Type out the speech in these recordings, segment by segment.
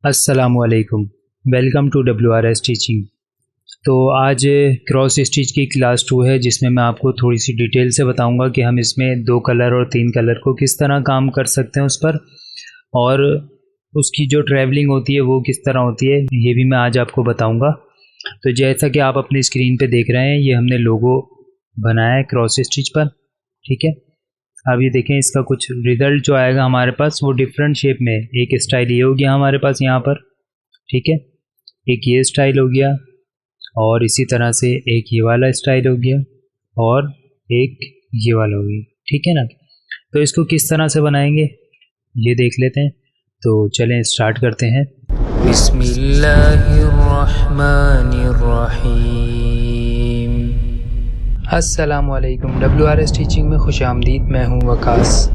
अस्सलामुअलैकुम। Welcome to WRS teaching. तो आज क्रॉस स्टिच की क्लास 2 है, जिसमें मैं आपको थोड़ी सी डिटेल से बताऊंगा कि हम इसमें 2 कलर और 3 कलर को किस तरह काम कर सकते हैं उस पर, और उसकी जो ट्रैवलिंग होती है वो किस तरह होती है, ये भी मैं आज आपको बताऊंगा। तो जैसा कि आप अपनी स्क्रीन पे देख रहे हैं, ये हमने लोगो बनाया है क्रॉस स्टिच पर। ठीक है, अब ये देखें, इसका कुछ रिज़ल्ट जो आएगा हमारे पास वो डिफरेंट शेप में। एक स्टाइल ये हो गया हमारे पास यहाँ पर, ठीक है, एक ये स्टाइल हो गया, और इसी तरह से एक ये वाला स्टाइल हो गया, और एक ये वाला हो गया। ठीक है ना। तो इसको किस तरह से बनाएंगे ये देख लेते हैं। तो चलें स्टार्ट करते हैं। बिस्मिल्लाहिर्रहमानिर्रहीम। अस्सलामुअलैकुम। WRS टीचिंग में खुश आमदीद। मैं हूँ वकास।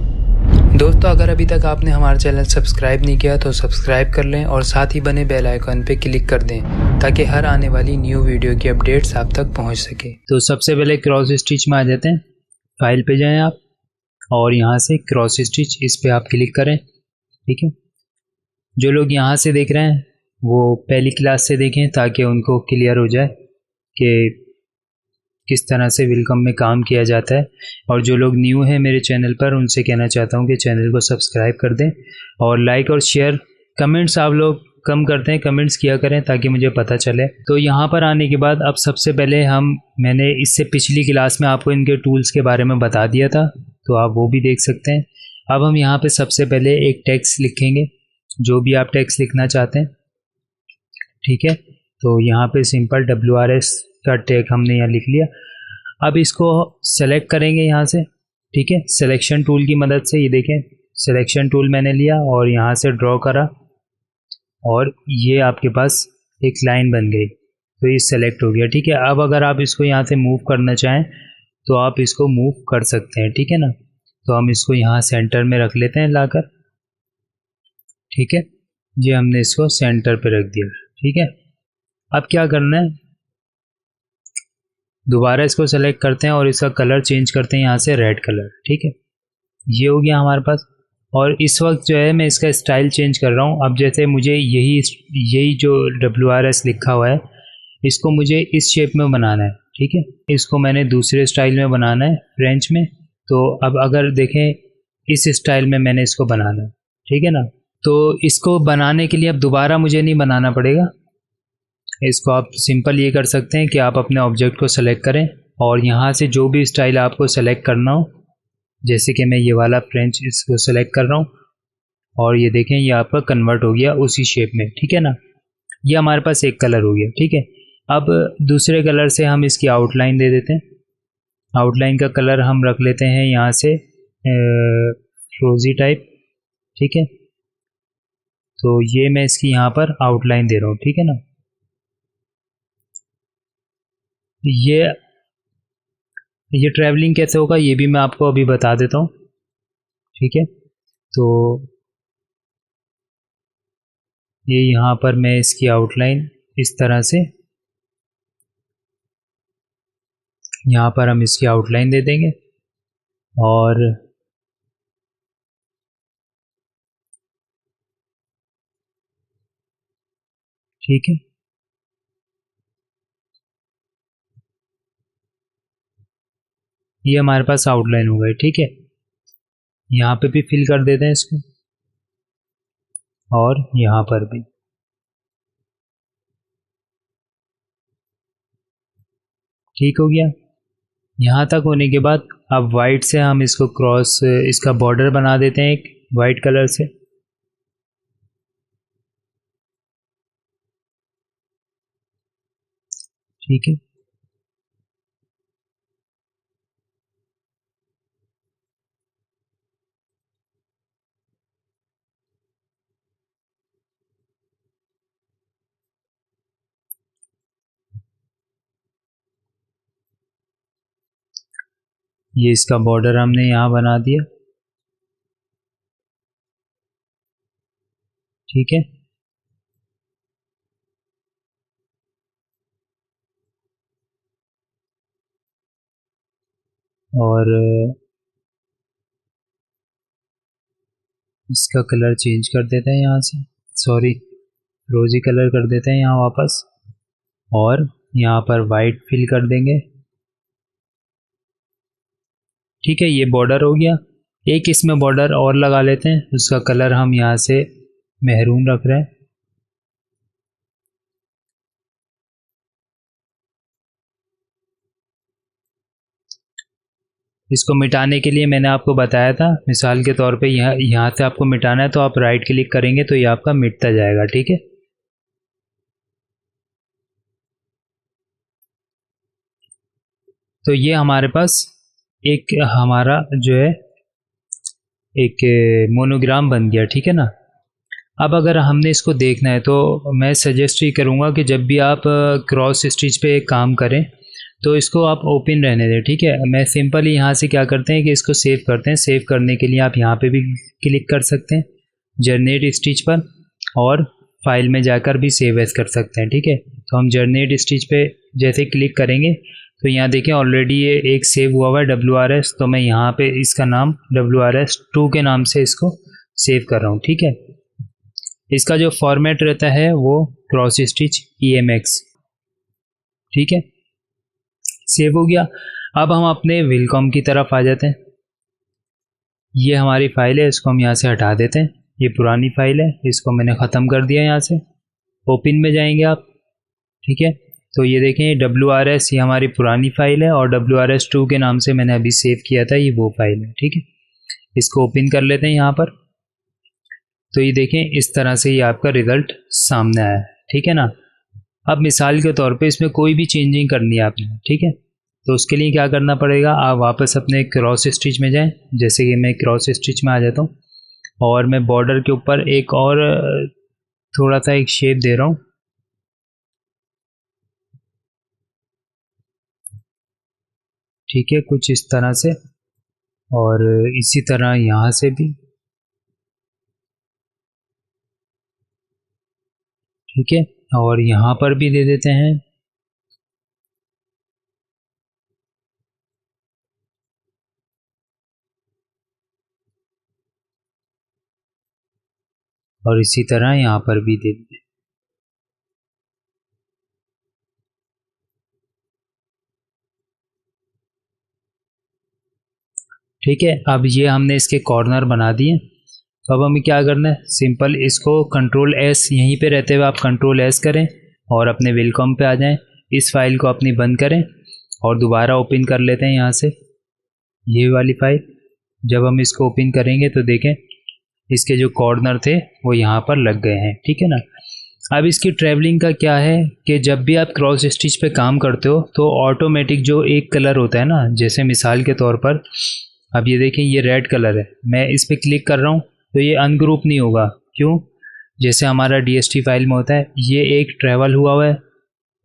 दोस्तों, अगर अभी तक आपने हमारा चैनल सब्सक्राइब नहीं किया तो सब्सक्राइब कर लें और साथ ही बने बेल आइकन पे क्लिक कर दें ताकि हर आने वाली न्यू वीडियो की अपडेट्स आप तक पहुंच सके। तो सबसे पहले क्रॉस स्टिच में आ जाते हैं। फाइल पे जाएं आप, और यहाँ से क्रॉस स्टिच, इस पे आप क्लिक करें। ठीक है, जो लोग यहाँ से देख रहे हैं वो पहली क्लास से देखें ताकि उनको क्लियर हो जाए कि किस तरह से वेलकम में काम किया जाता है। और जो लोग न्यू हैं मेरे चैनल पर, उनसे कहना चाहता हूँ कि चैनल को सब्सक्राइब कर दें, और लाइक और शेयर, कमेंट्स आप लोग कम करते हैं, कमेंट्स किया करें ताकि मुझे पता चले। तो यहाँ पर आने के बाद अब सबसे पहले मैंने इससे पिछली क्लास में आपको इनके टूल्स के बारे में बता दिया था, तो आप वो भी देख सकते हैं। अब हम यहाँ पर सबसे पहले एक टेक्स्ट लिखेंगे, जो भी आप टेक्स्ट लिखना चाहते हैं। ठीक है, तो यहाँ पे सिंपल WRS का टैग हमने यहाँ लिख लिया। अब इसको सेलेक्ट करेंगे यहाँ से। ठीक है, सिलेक्शन टूल की मदद से, ये देखें सिलेक्शन टूल मैंने लिया और यहाँ से ड्रॉ करा, और ये आपके पास एक लाइन बन गई, तो ये सेलेक्ट हो गया। ठीक है, अब अगर आप इसको यहाँ से मूव करना चाहें तो आप इसको मूव कर सकते हैं। ठीक है ना। तो हम इसको यहाँ सेंटर में रख लेते हैं लाकर। ठीक है, ये हमने इसको सेंटर पे रख दिया। ठीक है, अब क्या करना है, दोबारा इसको सेलेक्ट करते हैं और इसका कलर चेंज करते हैं यहाँ से रेड कलर। ठीक है, ये हो गया हमारे पास। और इस वक्त जो है मैं इसका स्टाइल चेंज कर रहा हूँ। अब जैसे मुझे यही जो WRS लिखा हुआ है, इसको मुझे इस शेप में बनाना है। ठीक है, इसको मैंने दूसरे स्टाइल में बनाना है, फ्रेंच में। तो अब अगर देखें, इस स्टाइल में मैंने इसको बनाना है। ठीक है ना। तो इसको बनाने के लिए अब दोबारा मुझे नहीं बनाना पड़ेगा। इसको आप सिंपल ये कर सकते हैं कि आप अपने ऑब्जेक्ट को सेलेक्ट करें और यहाँ से जो भी स्टाइल आपको सेलेक्ट करना हो, जैसे कि मैं ये वाला फ्रेंच इसको सेलेक्ट कर रहा हूँ, और ये देखें ये आपका कन्वर्ट हो गया उसी शेप में। ठीक है ना, ये हमारे पास एक कलर हो गया। ठीक है, अब दूसरे कलर से हम इसकी आउटलाइन दे देते हैं। आउटलाइन का कलर हम रख लेते हैं यहाँ से फ्रोजी टाइप। ठीक है, तो ये मैं इसकी यहाँ पर आउटलाइन दे रहा हूँ। ठीक है ना। ये ट्रैवलिंग कैसे होगा ये भी मैं आपको अभी बता देता हूँ। ठीक है, तो ये यहाँ पर मैं इसकी आउटलाइन इस तरह से, यहाँ पर हम इसकी आउटलाइन दे देंगे, और ठीक है, ये हमारे पास आउटलाइन हो गई। ठीक है, यहाँ पे भी फिल कर देते हैं इसको, और यहाँ पर भी। ठीक हो गया। यहाँ तक होने के बाद अब वाइट से हम इसको क्रॉस, इसका बॉर्डर बना देते हैं एक वाइट कलर से। ठीक है, ये इसका बॉर्डर हमने यहाँ बना दिया। ठीक है, और इसका कलर चेंज कर देते हैं यहाँ से, सॉरी, रोजी कलर कर देते हैं यहाँ वापस, और यहाँ पर वाइट फिल कर देंगे। ठीक है, ये बॉर्डर हो गया। एक इसमें बॉर्डर और लगा लेते हैं, उसका कलर हम यहाँ से मेहरून रख रहे हैं। इसको मिटाने के लिए मैंने आपको बताया था, मिसाल के तौर पे यहाँ से आपको मिटाना है तो आप राइट क्लिक करेंगे तो ये आपका मिटता जाएगा। ठीक है, तो ये हमारे पास एक हमारा जो है एक मोनोग्राम बन गया। ठीक है ना। अब अगर हमने इसको देखना है तो मैं सजेस्ट ही करूँगा कि जब भी आप क्रॉस स्टिच पे काम करें तो इसको आप ओपन रहने दें। ठीक है, मैं सिंपली यहाँ से क्या करते हैं कि इसको सेव करते हैं। सेव करने के लिए आप यहाँ पे भी क्लिक कर सकते हैं जनरेट स्टिच पर, और फाइल में जाकर भी सेव एज कर सकते हैं। ठीक है, तो हम जनरेट स्टिच पे जैसे क्लिक करेंगे तो यहाँ देखें ऑलरेडी ये एक सेव हुआ हुआ है WRS, तो मैं यहाँ पे इसका नाम WRS2 के नाम से इसको सेव कर रहा हूँ। ठीक है, इसका जो फॉर्मेट रहता है वो क्रॉस स्टिच EMX। ठीक है, सेव हो गया। अब हम अपने विलकॉम की तरफ आ जाते हैं। ये हमारी फाइल है, इसको हम यहाँ से हटा देते हैं। ये पुरानी फाइल है, इसको मैंने ख़त्म कर दिया। यहाँ से ओपन में जाएंगे आप। ठीक है, तो ये देखें WRS ये हमारी पुरानी फाइल है, और WRS2 के नाम से मैंने अभी सेव किया था, ये वो फाइल है। ठीक है, इसको ओपन कर लेते हैं यहाँ पर। तो ये देखें इस तरह से ये आपका रिज़ल्ट सामने आया है। ठीक है ना। अब मिसाल के तौर पे इसमें कोई भी चेंजिंग करनी है आपने। ठीक है, तो उसके लिए क्या करना पड़ेगा, आप वापस अपने क्रॉस स्टिच में जाएं। जैसे कि मैं क्रॉस स्टिच में आ जाता हूँ और मैं बॉर्डर के ऊपर एक और थोड़ा सा एक शेप दे रहा हूँ। ठीक है, कुछ इस तरह से, और इसी तरह यहाँ से भी। ठीक है, और यहाँ पर भी दे देते हैं। और इसी तरह यहाँ पर भी दे देते हैं। ठीक है, अब ये हमने इसके कॉर्नर बना दिए। तो अब हमें क्या करना है, सिंपल इसको Ctrl+S यहीं पे रहते हुए आप Ctrl+S करें और अपने वेलकम पे आ जाएं। इस फाइल को अपनी बंद करें और दोबारा ओपन कर लेते हैं यहाँ से ये वाली फाइल। जब हम इसको ओपन करेंगे तो देखें इसके जो कॉर्नर थे वो यहाँ पर लग गए हैं। ठीक है ना। अब इसकी ट्रैवलिंग का क्या है कि जब भी आप क्रॉस स्टिच पे काम करते हो तो ऑटोमेटिक जो एक कलर होता है ना, जैसे मिसाल के तौर पर अब ये देखें ये रेड कलर है, मैं इस पर क्लिक कर रहा हूँ तो ये अनग्रुप नहीं होगा। क्यों? जैसे हमारा DST फाइल में होता है, ये एक ट्रैवल हुआ है,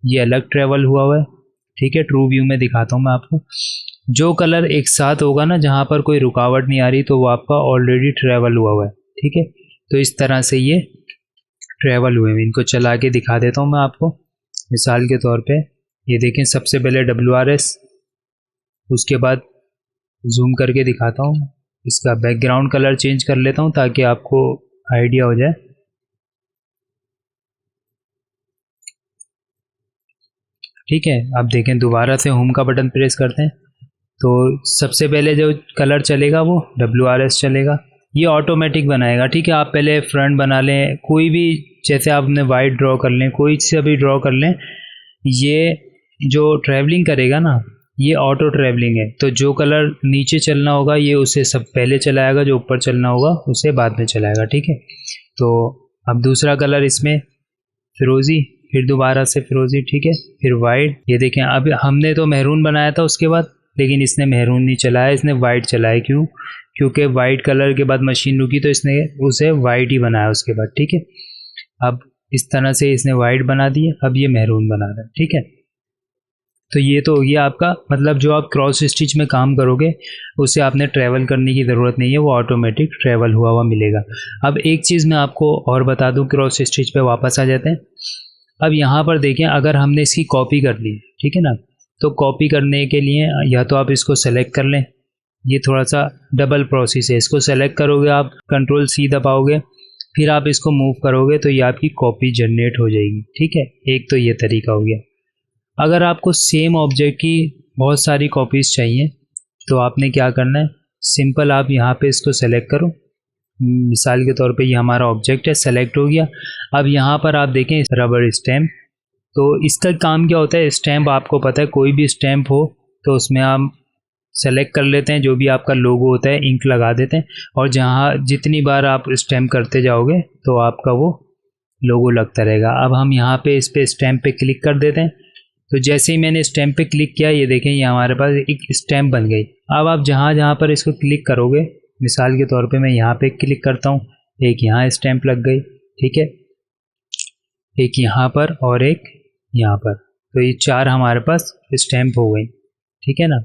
ये अलग ट्रैवल हुआ है। ठीक है, ट्रू व्यू में दिखाता हूँ मैं आपको। जो कलर एक साथ होगा ना, जहाँ पर कोई रुकावट नहीं आ रही, तो वो आपका ऑलरेडी ट्रैवल हुआ है। ठीक है, तो इस तरह से ये ट्रैवल हुए हैं। इनको चला के दिखा देता हूँ मैं आपको। मिसाल के तौर पे ये देखें, सबसे पहले WRS, उसके बाद जूम करके दिखाता हूँ। इसका बैकग्राउंड कलर चेंज कर लेता हूँ ताकि आपको आइडिया हो जाए। ठीक है, अब देखें दोबारा से होम का बटन प्रेस करते हैं तो सबसे पहले जो कलर चलेगा वो WRS चलेगा। ये ऑटोमेटिक बनाएगा। ठीक है, आप पहले फ्रंट बना लें, कोई भी, जैसे आपने वाइट ड्रॉ कर लें, कोई से भी ड्रॉ कर लें। ये जो ट्रैवलिंग करेगा ना, ये ऑटो ट्रैवलिंग है, तो जो कलर नीचे चलना होगा ये उसे सब पहले चलाएगा, जो ऊपर चलना होगा उसे बाद में चलाएगा। ठीक है, तो अब दूसरा कलर इसमें फिरोज़ी, फिर दोबारा से फिरोज़ी। ठीक है, फिर वाइट। ये देखें अब हमने तो मैरून बनाया था उसके बाद, लेकिन इसने मैरून नहीं चलाया, इसने वाइट चलाया। क्यों? क्योंकि वाइट कलर के बाद मशीन रुकी तो इसने उसे वाइट ही बनाया उसके बाद। ठीक है, अब इस तरह से इसने वाइट बना दिए, अब ये मैरून बना रहा है। ठीक है, तो ये तो हो गया आपका, मतलब जो आप क्रॉस स्टिच में काम करोगे उसे आपने ट्रैवल करने की ज़रूरत नहीं है, वो ऑटोमेटिक ट्रैवल हुआ हुआ मिलेगा। अब एक चीज़ मैं आपको और बता दूं, क्रॉस स्टिच पे वापस आ जाते हैं। अब यहाँ पर देखें, अगर हमने इसकी कॉपी कर ली, ठीक है ना, तो कॉपी करने के लिए या तो आप इसको सेलेक्ट कर लें, ये थोड़ा सा डबल प्रोसेस है। इसको सेलेक्ट करोगे आप, Ctrl+C दबाओगे, फिर आप इसको मूव करोगे तो ये आपकी कॉपी जनरेट हो जाएगी। ठीक है, एक तो ये तरीका हो गया। अगर आपको सेम ऑब्जेक्ट की बहुत सारी कॉपीज़ चाहिए तो आपने क्या करना है, सिंपल आप यहाँ पे इसको सेलेक्ट करो। मिसाल के तौर पे ये हमारा ऑब्जेक्ट है, सेलेक्ट हो गया। अब यहाँ पर आप देखें रबर स्टैम्प, तो इसका काम क्या होता है, स्टैम्प आपको पता है कोई भी स्टैम्प हो तो उसमें आप सेलेक्ट कर लेते हैं, जो भी आपका लोगो होता है इंक लगा देते हैं, और जहाँ जितनी बार आप स्टैम्प करते जाओगे तो आपका वो लोगो लगता रहेगा। अब हम यहाँ पे इस पे स्टैम्प पे क्लिक कर देते हैं। तो जैसे ही मैंने स्टैम्प पे क्लिक किया, ये देखें ये हमारे पास एक स्टैम्प बन गई। अब आप जहाँ जहाँ पर इसको क्लिक करोगे, मिसाल के तौर पे मैं यहाँ पे क्लिक करता हूँ, एक यहाँ स्टैम्प लग गई। ठीक है, एक यहाँ पर और एक यहाँ पर, तो ये 4 हमारे पास स्टैम्प हो गई। ठीक है ना,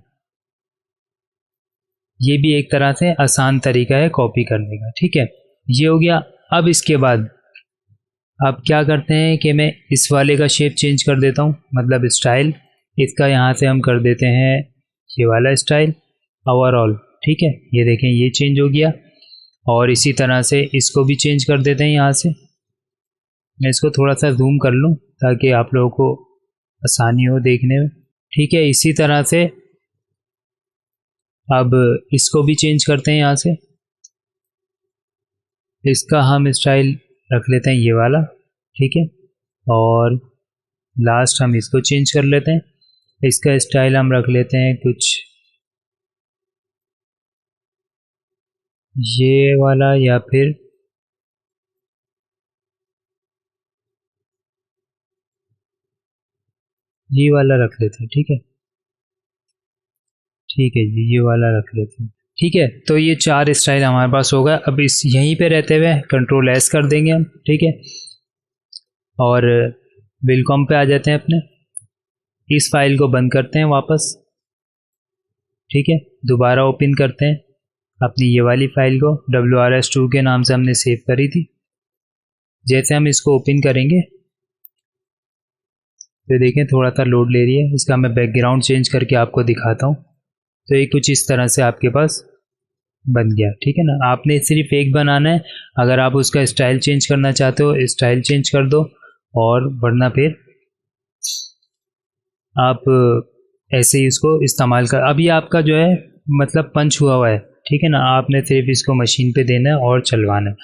ये भी एक तरह से आसान तरीका है कॉपी करने का। ठीक है, ये हो गया। अब इसके बाद आप क्या करते हैं कि मैं इस वाले का शेप चेंज कर देता हूँ, मतलब स्टाइल इसका यहाँ से हम कर देते हैं ये वाला स्टाइल ओवरऑल। ठीक है, ये देखें ये चेंज हो गया, और इसी तरह से इसको भी चेंज कर देते हैं यहाँ से। मैं इसको थोड़ा सा जूम कर लूँ ताकि आप लोगों को आसानी हो देखने में। ठीक है, इसी तरह से अब इसको भी चेंज करते हैं यहाँ से। इसका हम स्टाइल रख लेते हैं ये वाला। ठीक है, और लास्ट हम इसको चेंज कर लेते हैं। इसका स्टाइल हम रख लेते हैं कुछ ये वाला, या फिर ये वाला रख लेते हैं। ठीक है, ठीक है जी, ये वाला रख लेते हैं। ठीक है, तो ये 4 स्टाइल हमारे पास होगा। अब इस यहीं पे रहते हुए कंट्रोल एस कर देंगे हम। ठीक है, और बिलकॉम पे आ जाते हैं अपने, इस फाइल को बंद करते हैं वापस। ठीक है, दोबारा ओपन करते हैं अपनी ये वाली फाइल को, WRS2 के नाम से हमने सेव करी थी। जैसे हम इसको ओपन करेंगे तो देखें थोड़ा सा लोड ले रही है। इसका मैं बैकग्राउंड चेंज करके आपको दिखाता हूँ। तो ये कुछ इस तरह से आपके पास बन गया। ठीक है ना, आपने सिर्फ एक बनाना है। अगर आप उसका स्टाइल चेंज करना चाहते हो स्टाइल चेंज कर दो, और वरना फिर आप ऐसे ही इसको इस्तेमाल कर। अभी आपका जो है मतलब पंच हुआ है। ठीक है ना, आपने सिर्फ इसको मशीन पे देना है और चलवाना है।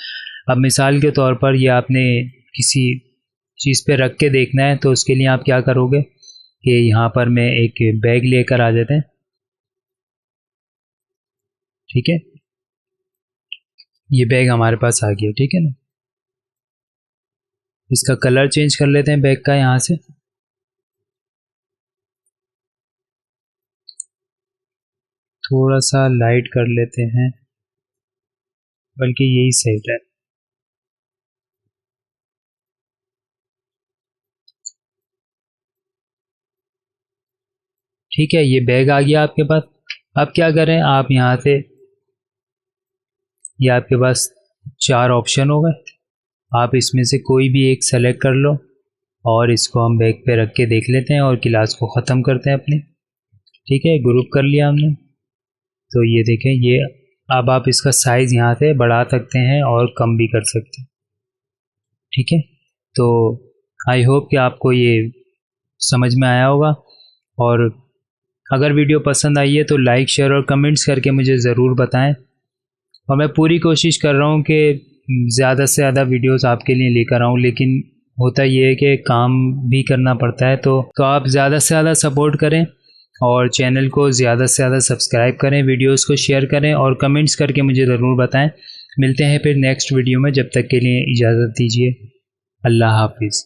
अब मिसाल के तौर पर ये आपने किसी चीज़ पे रख के देखना है, तो उसके लिए आप क्या करोगे कि यहाँ पर मैं एक बैग लेकर आ जाते हैं। ठीक है, ये बैग हमारे पास आ गया। ठीक है ना, इसका कलर चेंज कर लेते हैं बैग का, यहाँ से थोड़ा सा लाइट कर लेते हैं, बल्कि यही सही है। ठीक है, ये बैग आ गया आपके पास। अब क्या करें, आप यहाँ से ये आपके पास 4 ऑप्शन हो गए, आप इसमें से कोई भी एक सेलेक्ट कर लो, और इसको हम बैग पे रख के देख लेते हैं और क्लास को ख़त्म करते हैं अपनी। ठीक है, ग्रुप कर लिया हमने। तो ये देखें, ये अब आप इसका साइज़ यहाँ से बढ़ा सकते हैं और कम भी कर सकते हैं। ठीक है, तो आई होप कि आपको ये समझ में आया होगा, और अगर वीडियो पसंद आई है तो लाइक शेयर और कमेंट्स करके मुझे ज़रूर बताएं। और मैं पूरी कोशिश कर रहा हूँ कि ज़्यादा से ज़्यादा वीडियोस आपके लिए लेकर आऊँ, लेकिन होता ये है कि काम भी करना पड़ता है। तो आप ज़्यादा से ज़्यादा सपोर्ट करें और चैनल को ज़्यादा से ज़्यादा सब्सक्राइब करें, वीडियोस को शेयर करें और कमेंट्स करके मुझे ज़रूर बताएं। मिलते हैं फिर नेक्स्ट वीडियो में, जब तक के लिए इजाज़त दीजिए। अल्लाह हाफिज़।